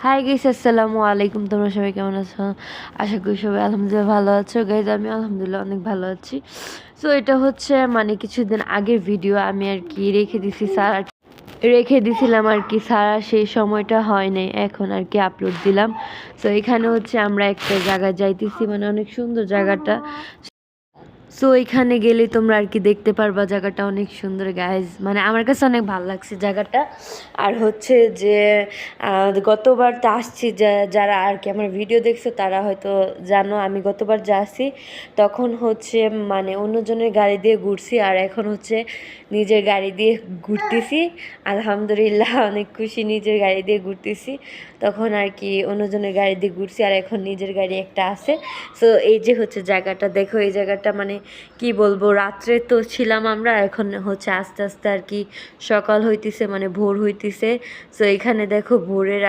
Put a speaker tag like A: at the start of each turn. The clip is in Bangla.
A: হাই গাইস, আসসালামু আলাইকুম। তোমরা সবাই কেমন আছো? আশা করি সবাই আলহামদুলিল্লাহ ভালো আছো। গাইজ আমি আলহামদুলিল্লাহ অনেক ভালো আছি। সো এটা হচ্ছে মানে কিছুদিন আগের ভিডিও। আমি আর কি রেখে দিছিলাম আর কি, সারা সেই সময়টা হয় নাই, এখন আর কি আপলোড দিলাম। সো এখানে হচ্ছে আমরা একটা জায়গায় যাইতেছি, মানে অনেক সুন্দর জায়গাটা। সো এখানে গেলে তোমরা আর কি দেখতে পারবা, জায়গাটা অনেক সুন্দর গাইজ, মানে আমার কাছে অনেক ভালো লাগছে জায়গাটা। আর হচ্ছে যে গতবার তো আসছি, যারা আর কি আমার ভিডিও দেখছো তারা হয়তো জানো, আমি গতবার যা আসছি তখন হচ্ছে মানে অন্যজনের গাড়ি দিয়ে ঘুরছি, আর এখন হচ্ছে নিজের গাড়ি দিয়ে ঘুরতেছি। আলহামদুলিল্লাহ অনেক খুশি, নিজের গাড়ি দিয়ে ঘুরতেছি। তখন আর কি অন্যজনের গাড়ি দিয়ে ঘুরছি, আর এখন নিজের গাড়ি একটা আছে। সো এই যে হচ্ছে জায়গাটা দেখো, এই জায়গাটা মানে কি বলবো, রাত্রে তো ছিলাম আমরা, এখন হচ্ছে আস্তে আস্তে আর কি সকাল হইতেছে, মানে ভোর হইতেছে। সো এখানে দেখো ভোরের